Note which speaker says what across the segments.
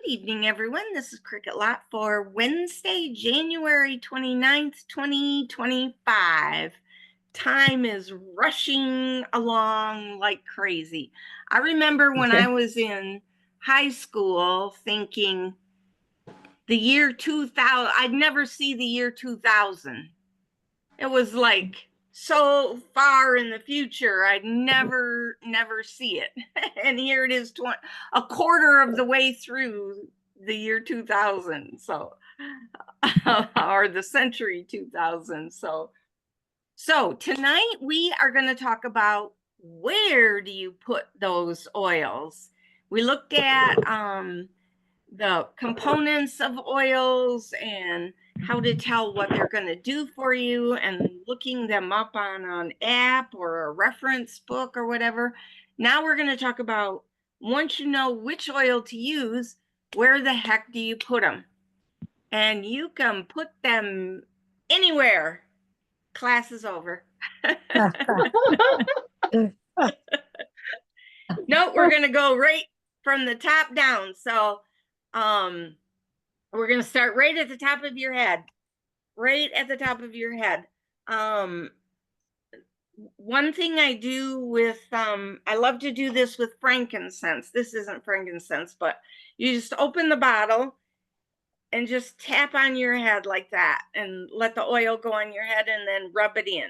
Speaker 1: Good evening, everyone. This is Cricket Lot for Wednesday, January 29th, 2025. Time is rushing along like crazy. I remember when I was in high school thinking the year 2000, I'd never see the year 2000. It was like so far in the future, I'd never see it. And here it is, a quarter of the way through the year 2000. So, or the century 2000. So tonight we are going to talk about where do you put those oils. We looked at the components of oils and how to tell what they're going to do for you and looking them up on an app or a reference book or whatever. Now we're going to talk about, once you know which oil to use, where the heck do you put them? And you can put them anywhere. Class is over. No, we're going to go right from the top down. So we're going to start right at the top of your head. Right at the top of your head. One thing I do with, I love to do this with frankincense. This isn't frankincense, but you just open the bottle and just tap on your head like that and let the oil go on your head and then rub it in.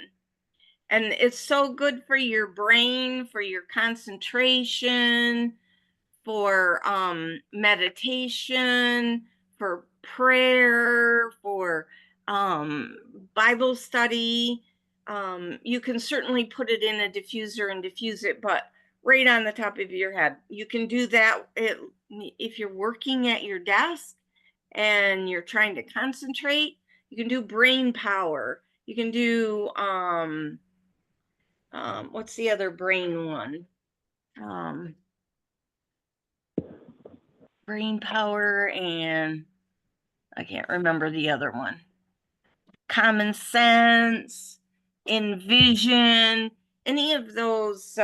Speaker 1: And it's so good for your brain, for your concentration, for meditation, for prayer, for Bible study. You can certainly put it in a diffuser and diffuse it, but right on the top of your head. You can do that if you're working at your desk and you're trying to concentrate. You can do brain power. You can do what's the other brain one? Brain power, and I can't remember the other one. Common sense, envision, any of those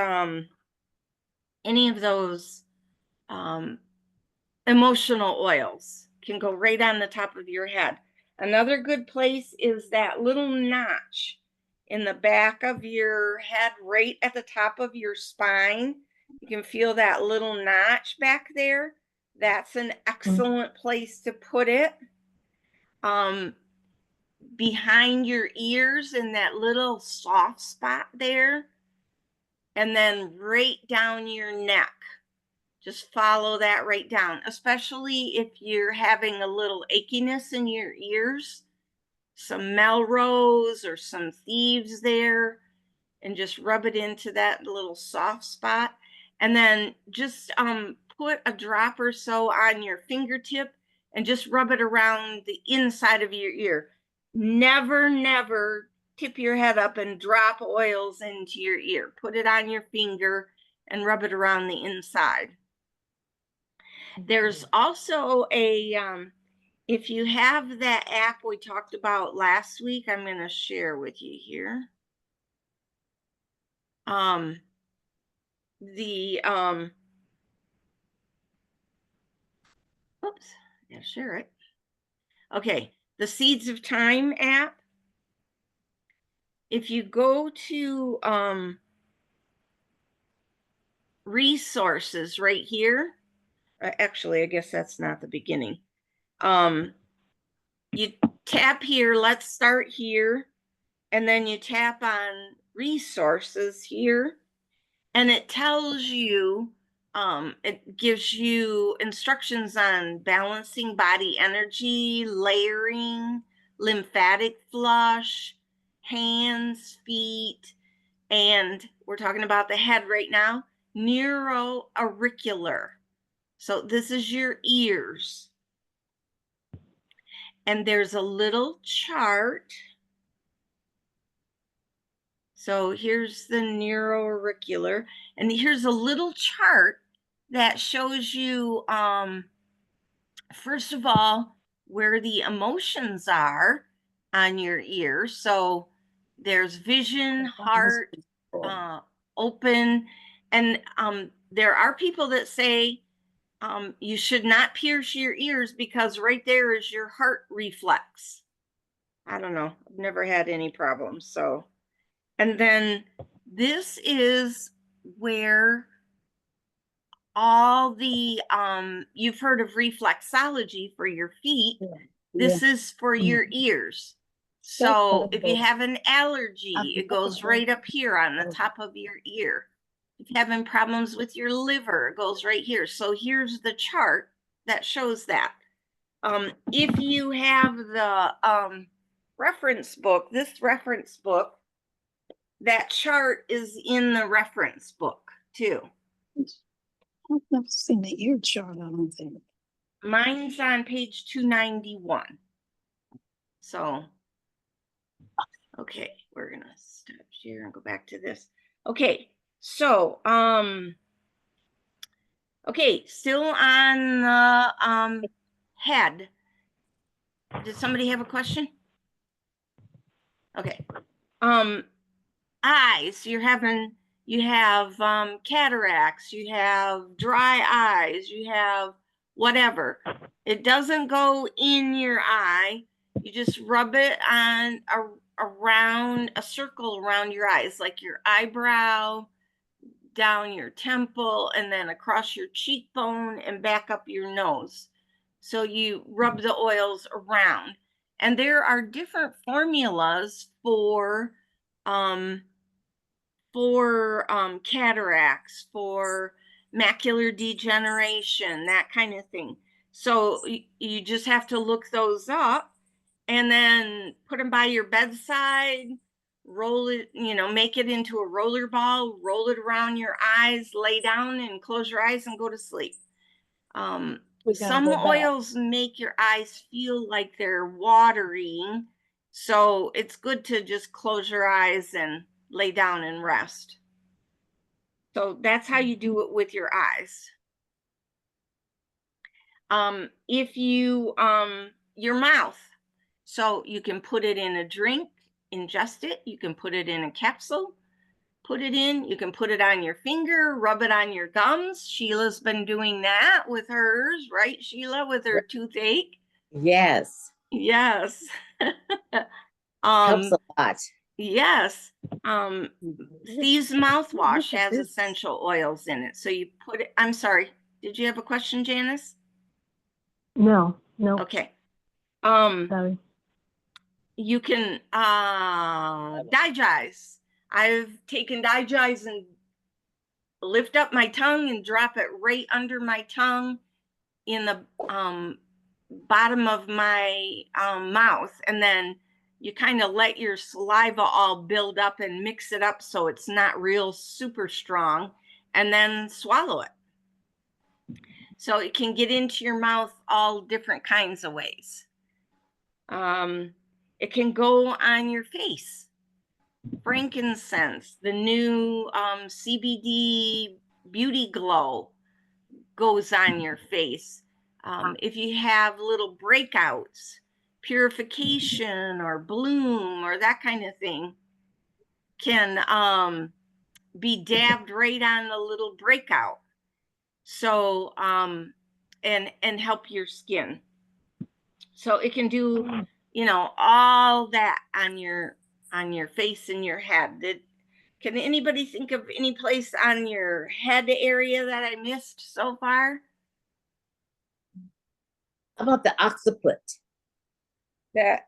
Speaker 1: emotional oils can go right on the top of your head. Another good place is that little notch in the back of your head, right at the top of your spine. You can feel that little notch back there. That's an excellent place to put it. Behind your ears in that little soft spot there. And then right down your neck. Just follow that right down, especially if you're having a little achiness in your ears, some Melrose or some Thieves there, and just rub it into that little soft spot. And then just put a drop or so on your fingertip and just rub it around the inside of your ear. Never tip your head up and drop oils into your ear. Put it on your finger and rub it around the inside. There's also a, if you have that app we talked about last week, I'm going to share with you here. Oops, I'll share it. Okay, the Seeds of Time app. If you go to resources right here, actually, I guess that's not the beginning. You tap here, let's start here, and then you tap on resources here, and it tells you, it gives you instructions on balancing body energy, layering, lymphatic flush, hands, feet, and we're talking about the head right now, neuroauricular. So this is your ears. And there's a little chart. So here's the neuroauricular, and here's a little chart that shows you, first of all, where the emotions are on your ear. So there's vision, heart, open, and there are people that say You should not pierce your ears because right there is your heart reflex. I don't know. I've never had any problems. So, and then this is where all the, you've heard of reflexology for your feet. This is for your ears. So if you have an allergy, it goes right up here on the top of your ear. If you're having problems with your liver, it goes right here. So here's the chart that shows that. If you have the reference book, this reference book, that chart is in the reference book too.
Speaker 2: I've never seen the ear chart, I don't think.
Speaker 1: Mine's on page 291. So, okay, we're gonna stop here and go back to this. Okay, so okay, still on the head. Did somebody have a question? Okay. Eyes, you have cataracts, you have dry eyes, you have whatever. It doesn't go in your eye. You just rub it on around a circle around your eyes, like your eyebrow, down your temple, and then across your cheekbone and back up your nose. So you rub the oils around. And there are different formulas for cataracts, for macular degeneration, that kind of thing. So you just have to look those up and then put them by your bedside, roll it, make it into a roller ball, roll it around your eyes, lay down and close your eyes and go to sleep. Some oils make your eyes feel like they're watering. So it's good to just close your eyes and lay down and rest. So that's how you do it with your eyes. If you, your mouth, so you can put it in a drink, ingest it. You can put it in a capsule, put it in. You can put it on your finger, rub it on your gums. Sheila's been doing that with hers, right, Sheila, with her toothache?
Speaker 3: Yes.
Speaker 1: Yes.
Speaker 3: Helps a lot.
Speaker 1: Yes. Steve's mouthwash has essential oils in it. So you put it, I'm sorry, did you have a question, Janice?
Speaker 4: No.
Speaker 1: Okay.
Speaker 4: Sorry.
Speaker 1: You can Digize. I've taken Digize and lift up my tongue and drop it right under my tongue in the bottom of my mouth, and then you kind of let your saliva all build up and mix it up so it's not real super strong, and then swallow it. So it can get into your mouth all different kinds of ways. It can go on your face. Frankincense, the new CBD Beauty Glow, goes on your face. If you have little breakouts, purification or bloom or that kind of thing, can be dabbed right on the little breakout. So and help your skin. So it can do, all that on your face and your head. Can anybody think of any place on your head area that I missed so far?
Speaker 3: How about the occiput?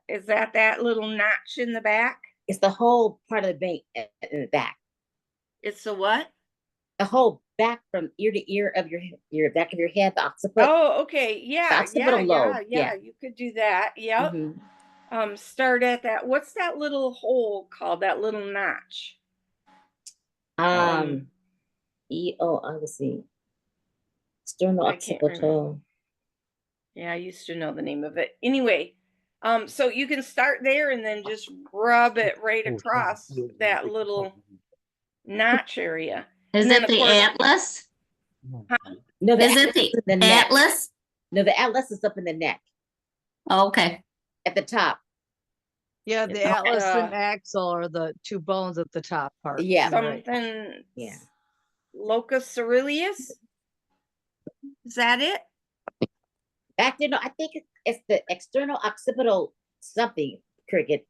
Speaker 1: Is that little notch in the back?
Speaker 3: It's the whole part of the bank in the back.
Speaker 1: It's the what?
Speaker 3: The whole back from ear to ear of your back of your head, the occiput.
Speaker 1: Oh, okay. Yeah. You could do that. Yep. Mm-hmm. Start at that. What's that little hole called? That little notch?
Speaker 3: Let's see. Sternal occipital.
Speaker 1: Yeah, I used to know the name of it. Anyway, so you can start there and then just rub it right across that little notch area.
Speaker 5: Is it the atlas?
Speaker 3: No,
Speaker 5: is it the atlas?
Speaker 3: No, the atlas is up in the neck.
Speaker 5: Oh, okay.
Speaker 3: At the top.
Speaker 2: Yeah, the atlas and axle are the two bones at the top part.
Speaker 3: Yeah.
Speaker 1: Something. Yeah. Locus coeruleus. Is that it?
Speaker 3: Back there, no, I think it's the external occipital something, Cricket.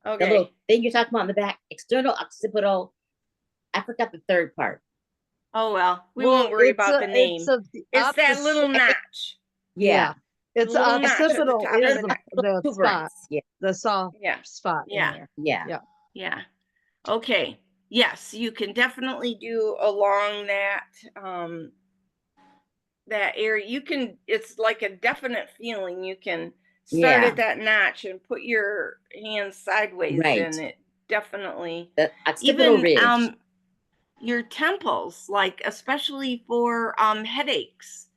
Speaker 3: The
Speaker 1: Okay.
Speaker 3: little thing you're talking about in the back, external occipital. I forgot the third part.
Speaker 1: Oh, well, we
Speaker 2: Well,
Speaker 1: won't worry
Speaker 2: it's
Speaker 1: about the name.
Speaker 2: It's, the
Speaker 1: It's that
Speaker 2: opposite-
Speaker 1: little notch.
Speaker 3: Yeah.
Speaker 2: It's
Speaker 1: little notch at the
Speaker 2: occipital
Speaker 1: top of
Speaker 2: is
Speaker 1: the neck.
Speaker 2: the spot,
Speaker 3: Tuberance. Yeah.
Speaker 2: the soft
Speaker 1: Yeah.
Speaker 2: spot in
Speaker 1: Yeah.
Speaker 2: there.
Speaker 3: Yeah.
Speaker 1: Yeah. Okay. Yes, you can definitely do along that area. You can, it's like a definite feeling. You can start
Speaker 3: Yeah.
Speaker 1: at that notch and put your hands sideways
Speaker 3: Right.
Speaker 1: and it definitely
Speaker 3: The occipital
Speaker 1: even
Speaker 3: ridge.
Speaker 1: your temples, like especially for headaches,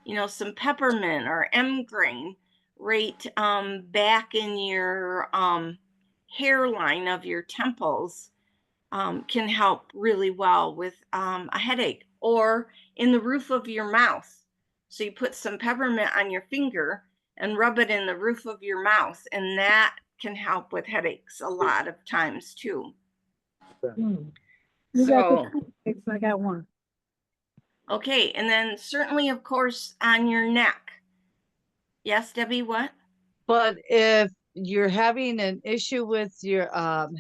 Speaker 1: you know, some peppermint or M-grain right back in your hairline of your temples can help really well with a headache, or in the roof of your mouth. So you put some peppermint on your finger and rub it in the roof of your mouth, and that can help with headaches a lot of times too.
Speaker 4: You got
Speaker 1: So,
Speaker 4: the toothpicks, I got one.
Speaker 1: okay, and then certainly, of course, on your neck. Yes, Debbie, what?
Speaker 2: But if you're having an issue with your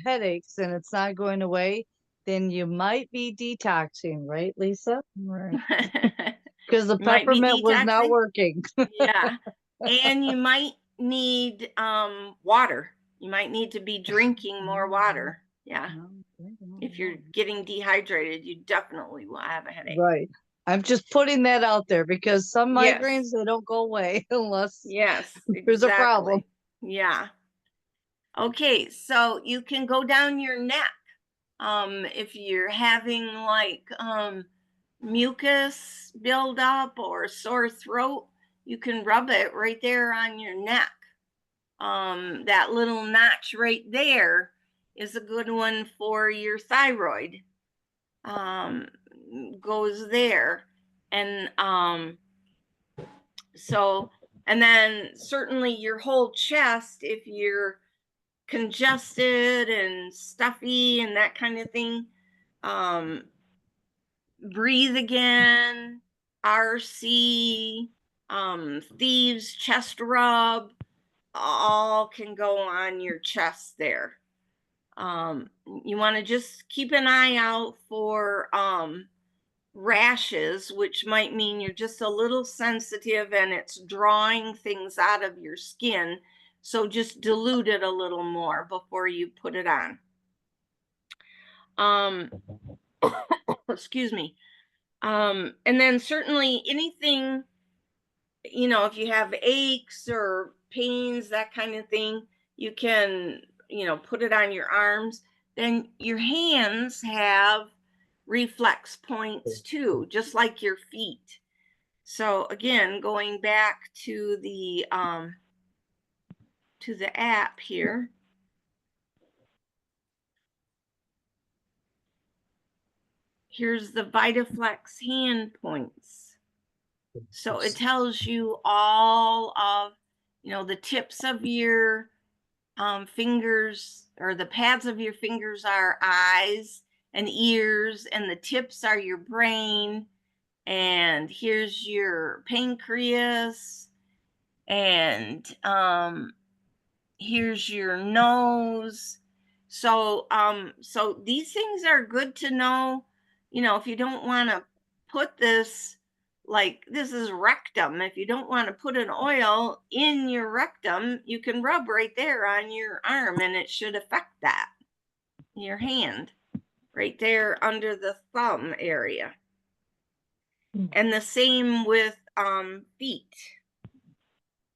Speaker 2: headaches and it's not going away, then you might be detoxing, right, Lisa? Right. Because the
Speaker 1: Might be
Speaker 2: peppermint was not
Speaker 1: detoxing.
Speaker 2: working.
Speaker 1: Yeah. And you might need water. You might need to be drinking more water. Yeah. If you're getting dehydrated, you definitely will have a headache.
Speaker 2: Right. I'm just putting that out there because some
Speaker 1: Yes.
Speaker 2: migraines, they don't go away unless
Speaker 1: Yes.
Speaker 2: there's a problem.
Speaker 1: Exactly. Yeah. Okay, so you can go down your neck. If you're having like mucus buildup or sore throat, you can rub it right there on your neck. That little notch right there is a good one for your thyroid. Goes there. And so, and then certainly your whole chest, if you're congested and stuffy and that kind of thing, Breathe Again, RC, Thieves Chest Rub, all can go on your chest there. You want to just keep an eye out for rashes, which might mean you're just a little sensitive and it's drawing things out of your skin. So just dilute it a little more before you put it on. Excuse me. And then certainly anything, you know, if you have aches or pains, that kind of thing, you can, you know, put it on your arms. Then your hands have reflex points too, just like your feet. So again, going back to the app here. Here's the VitaFlex hand points. So it tells you all of, you know, the tips of your fingers, or the pads of your fingers are eyes and ears, and the tips are your brain. And here's your pancreas, and here's your nose. So so these things are good to know, you know, if you don't want to put this, like this is rectum, if you don't want to put an oil in your rectum, you can rub right there on your arm and it should affect that, your hand right there under the thumb area. And the same with feet.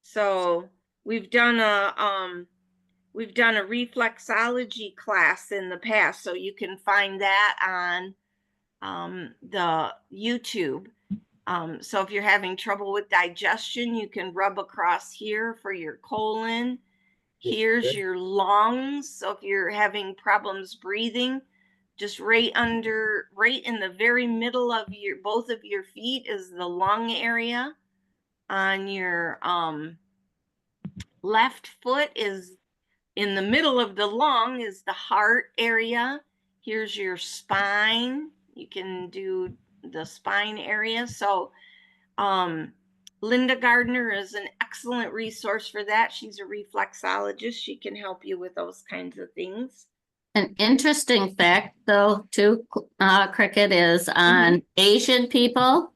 Speaker 1: So we've done a reflexology class in the past, so you can find that on the YouTube. So if you're having trouble with digestion, you can rub across here for your colon. Here's your lungs. So if you're having problems breathing, just right in the very middle of both of your feet is the lung area. On your left foot is in the middle of the lung is the heart area. Here's your spine. You can do the spine area. So Linda Gardner is an excellent resource for that. She's a reflexologist. She can help you with those kinds of things.
Speaker 5: An interesting fact though, too, Cricket, is on Asian people,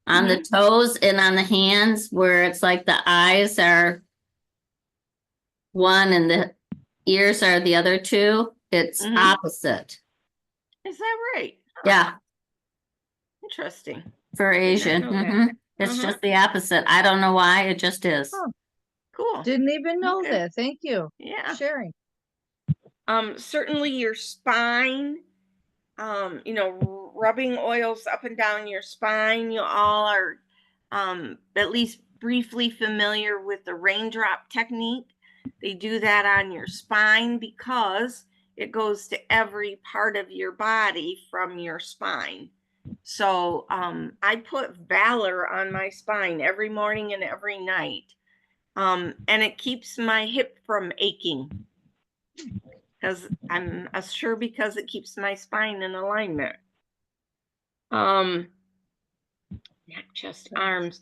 Speaker 5: on the toes and on the hands, where it's like the eyes are one and the ears are the other two. It's opposite.
Speaker 1: Is that right?
Speaker 5: Yeah,
Speaker 1: Interesting.
Speaker 5: for Asian.
Speaker 1: know that.
Speaker 5: Mhm. It's just the opposite. I don't know why, it just is.
Speaker 2: Oh.
Speaker 1: Cool.
Speaker 2: Didn't even know
Speaker 1: Okay.
Speaker 2: that. Thank you
Speaker 1: Yeah.
Speaker 2: for sharing.
Speaker 1: Certainly your spine, rubbing oils up and down your spine. You all are at least briefly familiar with the raindrop technique. They do that on your spine because it goes to every part of your body from your spine. So I put Valor on my spine every morning and every night. And it keeps my hip from aching. Because I'm sure because it keeps my spine in alignment. Neck, chest, arms.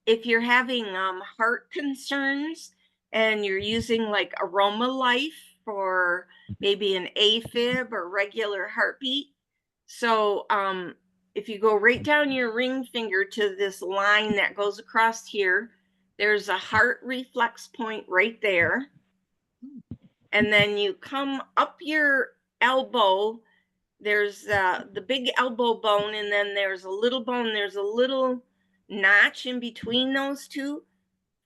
Speaker 1: If you're having heart concerns and you're using like Aroma Life for maybe an AFib or regular heartbeat. So if you go right down your ring finger to this line that goes across here, there's a heart reflex point right there. And then you come up your elbow, there's the big elbow bone, and then there's a little bone, there's a little notch in between those two.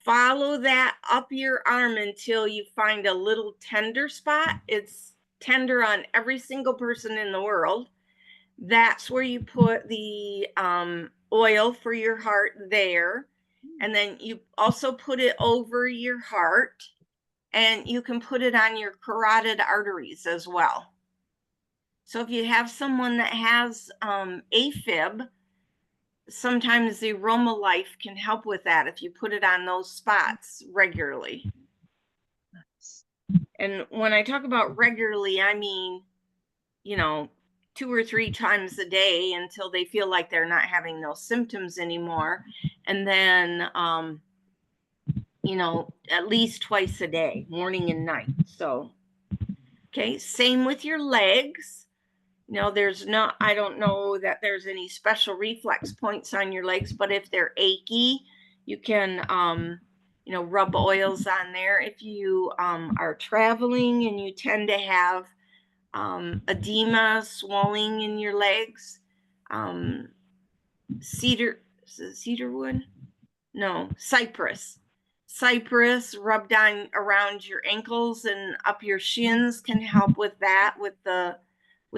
Speaker 1: Follow that up your arm until you find a little tender spot. It's tender on every single person in the world. That's where you put the oil for your heart there. And then you also put it over your heart, and you can put it on your carotid arteries as well. So if you have someone that has AFib, sometimes the Aroma Life can help with that if you put it on those spots regularly. And when I talk about regularly, I mean, 2 or 3 times a day until they feel like they're not having those symptoms anymore. And then, at least twice a day, morning and night. So, okay, same with your legs. I don't know that there's any special reflex points on your legs, but if they're achy, you can, rub oils on there. If you are traveling and you tend to have edema, swelling in your legs, cypress rubbed on around your ankles and up your shins can help with that, with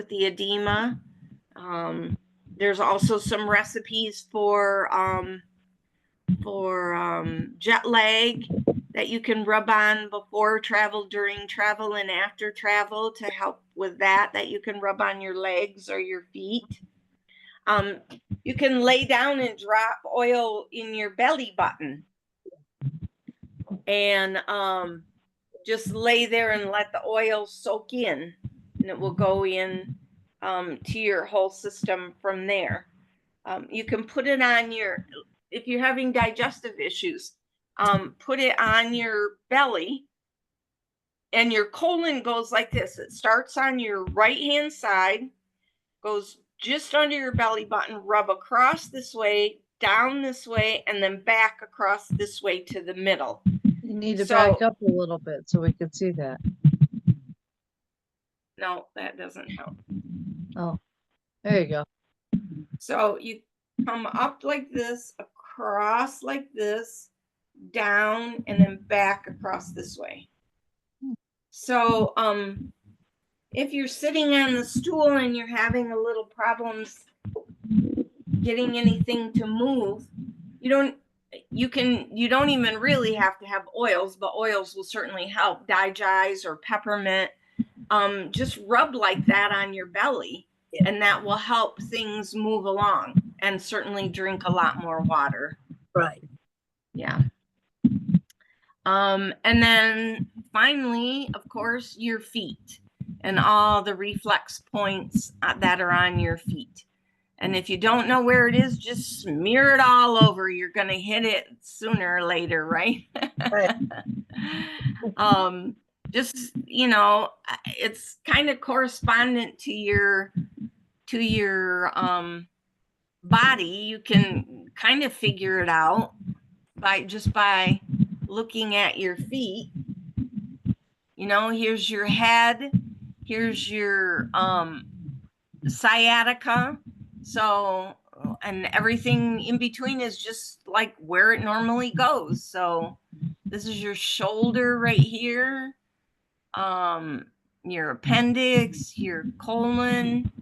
Speaker 1: the edema. There's also some recipes for jet lag that you can rub on before travel, during travel, and after travel to help with that you can rub on your legs or your feet. You can lay down and drop oil in your belly button and just lay there and let the oil soak in, and it will go in to your whole system from there. You can put it on if you're having digestive issues, put it on your belly, and your colon goes like this. It starts on your right hand side, goes just under your belly button, rub across this way, down this way, and then back across this way to the middle.
Speaker 2: You need to back up a little bit so we can see that.
Speaker 1: No, that doesn't help.
Speaker 2: Oh, there you go.
Speaker 1: So you come up like this, across like this, down, and then back across this way. So if you're sitting on the stool and you're having a little problems getting anything to move, you don't even really have to have oils, but oils will certainly help. Digize or peppermint. Just rub like that on your belly, and that will help things move along. And certainly drink a lot more water.
Speaker 3: Right.
Speaker 1: Yeah. And then finally, of course, your feet. and all the reflex points that are on your feet. And if you don't know where it is, just smear it all over. You're going to hit it sooner or later, right?
Speaker 3: Right.
Speaker 1: Just, it's kind of correspondent to your body. You can kind of figure it out by looking at your feet. Here's your head, here's your sciatica. So, and everything in between is just like where it normally goes. So this is your shoulder right here, your appendix, your colon.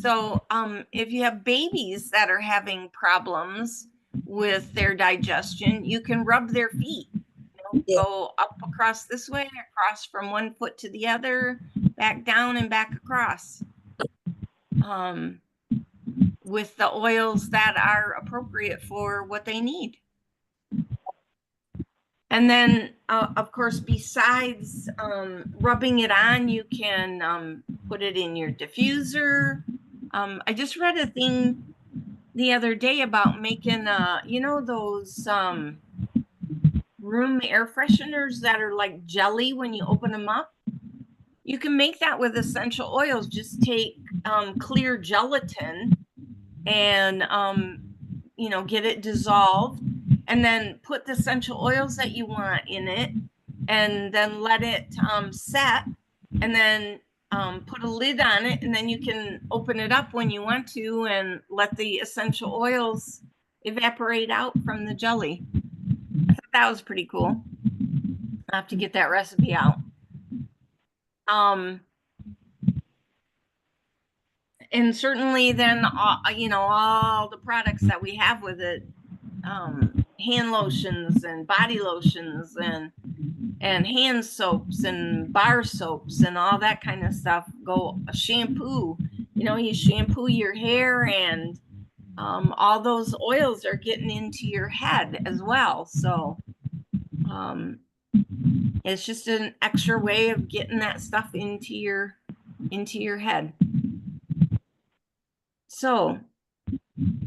Speaker 1: So if you have babies that are having problems with their digestion, you can rub their feet.
Speaker 3: Yeah.
Speaker 1: Go up across this way, across from one foot to the other, back down and back across. With the oils that are appropriate for what they need. And then, of course, besides rubbing it on, you can put it in your diffuser. I just read a thing the other day about making, those room air fresheners that are like jelly when you open them up. You can make that with essential oils. Just take clear gelatin and get it dissolved, and then put the essential oils that you want in it, and then let it set, and then put a lid on it, and then you can open it up when you want to and let the essential oils evaporate out from the jelly. I thought that was pretty cool. I have to get that recipe out. And certainly then, all the products that we have with it, hand lotions and body lotions and hand soaps and bar soaps and all that kind of stuff. Shampoo, you shampoo your hair, and all those oils are getting into your head as well. So it's just an extra way of getting that stuff into your head. So,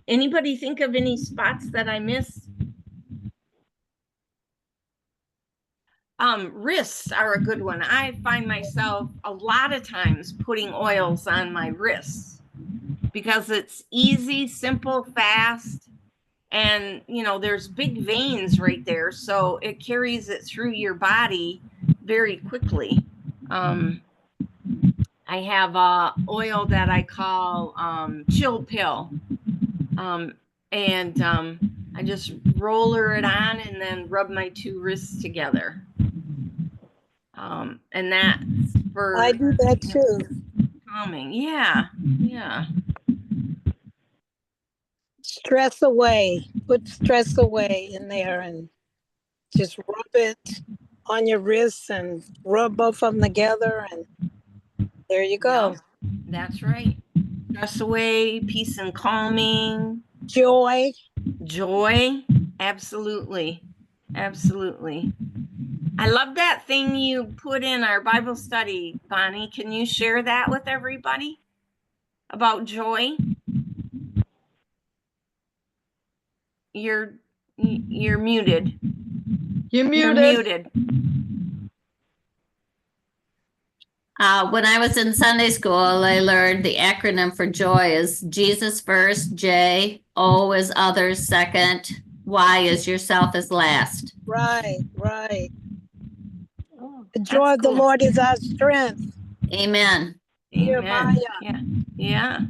Speaker 1: anybody think of any spots that I missed? Wrists are a good one. I find myself a lot of times putting oils on my wrists because it's easy, simple, fast, and there's big veins right there, so it carries it through your body very quickly. I have a oil that I call Chill Pill, and I just roller it on and then rub my two wrists together, and that's for
Speaker 6: I do that too.
Speaker 1: calming. Yeah.
Speaker 6: Stress away. Put stress away in there and just rub it on your wrists and rub both of them together, and there you go.
Speaker 1: Yep, that's right. Stress away, peace and calming.
Speaker 6: Joy.
Speaker 1: Absolutely. I love that thing you put in our Bible study, Bonnie. Can you share that with everybody about joy? You're muted.
Speaker 2: You're
Speaker 1: You're
Speaker 2: muted.
Speaker 1: muted.
Speaker 5: When I was in Sunday school, I learned the acronym for joy is Jesus first, J, O is others second, Y is yourself is last.
Speaker 6: Right.
Speaker 1: Oh,
Speaker 6: The joy of the
Speaker 1: cool.
Speaker 6: Lord is our strength.
Speaker 5: Amen.
Speaker 6: Jeremiah.
Speaker 1: Yeah.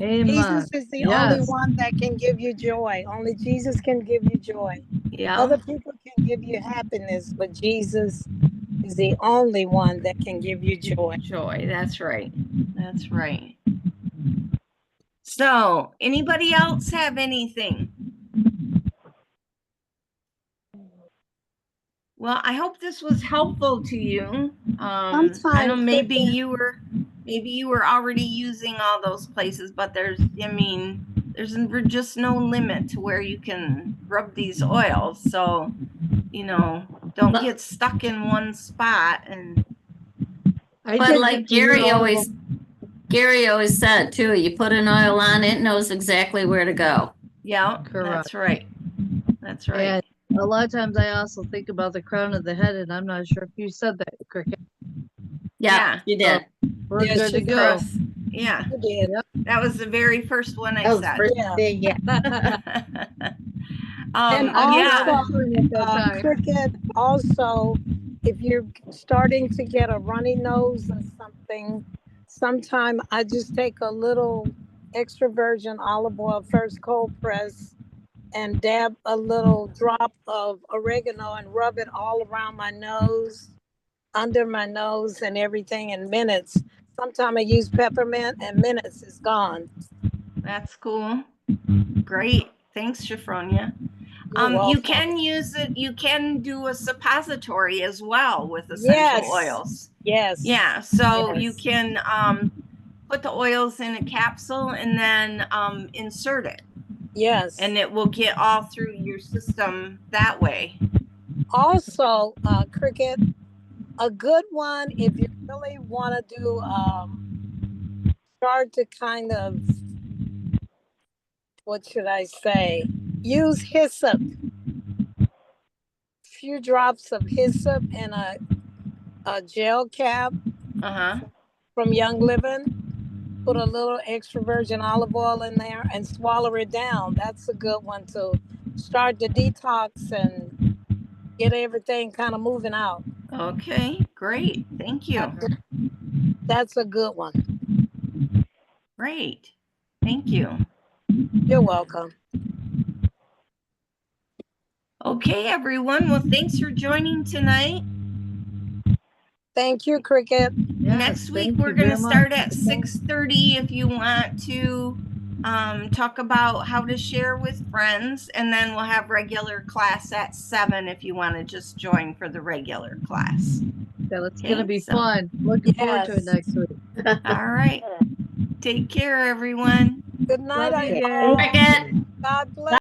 Speaker 2: Amen.
Speaker 6: Jesus is the only one that can give you joy. Only Jesus can give you joy.
Speaker 1: Yeah.
Speaker 6: Other people can give you happiness, but Jesus is the only one that can give you joy.
Speaker 1: Joy. That's right. So, anybody else have anything? Well, I hope this was helpful to you.
Speaker 6: I'm fine.
Speaker 1: I know maybe you were already using all those places, but there's just no limit to where you can rub these oils. So, don't get stuck in one spot. And
Speaker 2: I
Speaker 5: But
Speaker 2: did
Speaker 5: like
Speaker 2: get to use all of them.
Speaker 5: Gary always said too, you put an oil on it, knows exactly where to go.
Speaker 1: Yeah,
Speaker 2: Correct.
Speaker 1: that's right. That's right.
Speaker 2: And a lot of times I also think about the crown of the head, and I'm not sure if you said that, Cricket.
Speaker 5: Yeah, you did.
Speaker 2: We're
Speaker 6: Yes,
Speaker 2: good to
Speaker 6: you
Speaker 2: go.
Speaker 1: Cross. Yeah,
Speaker 6: You did.
Speaker 1: that was the very first one I
Speaker 3: That was the
Speaker 1: said.
Speaker 3: first
Speaker 6: Yeah.
Speaker 3: thing, yeah.
Speaker 6: And
Speaker 1: Yeah.
Speaker 6: also,
Speaker 2: at that time.
Speaker 6: Cricket, also, if you're starting to get a runny nose or something, sometime I just take a little extra virgin olive oil, first cold press, and dab a little drop of oregano and rub it all around my nose, under my nose, and everything in minutes. Sometimes I use peppermint, and minutes is gone.
Speaker 1: That's cool. Great. Thanks, Shafronia.
Speaker 6: You're
Speaker 1: You
Speaker 6: welcome.
Speaker 1: can use it, you can do a suppository as well with essential
Speaker 6: Yes.
Speaker 1: oils.
Speaker 6: Yes.
Speaker 1: Yeah, so you
Speaker 3: Yes.
Speaker 1: can put the oils in a capsule and then insert it,
Speaker 6: Yes.
Speaker 1: and it will get all through your system that way.
Speaker 6: Also, Cricket, a good one if you really want to do start to kind of, what should I say, use hyssop. Few drops of hyssop in a gel cap
Speaker 1: Uh-huh.
Speaker 6: from Young Living. Put a little extra virgin olive oil in there and swallow it down. That's a good one to start the detox and get everything kind of moving out.
Speaker 1: Okay, great. Thank you.
Speaker 6: That's a good one.
Speaker 1: Great. Thank you.
Speaker 6: You're welcome.
Speaker 1: Okay, everyone. Well, thanks for joining tonight.
Speaker 6: Thank you, Cricket.
Speaker 2: Yes,
Speaker 1: Next week,
Speaker 2: thank
Speaker 1: we're
Speaker 2: you
Speaker 1: going to
Speaker 2: very
Speaker 1: start
Speaker 2: much.
Speaker 1: at 6:30 if you want to talk about how to share with friends. And then we'll have regular class at 7 if you want to just join for the regular class.
Speaker 2: Yeah, it's
Speaker 1: Okay,
Speaker 2: gonna be
Speaker 1: so-
Speaker 2: fun. Looking forward to it
Speaker 6: Yes.
Speaker 2: next week.
Speaker 1: All right. Take care, everyone.
Speaker 6: Good night,
Speaker 2: Love you
Speaker 6: all.
Speaker 2: guys.
Speaker 5: Cricket.
Speaker 6: God bless.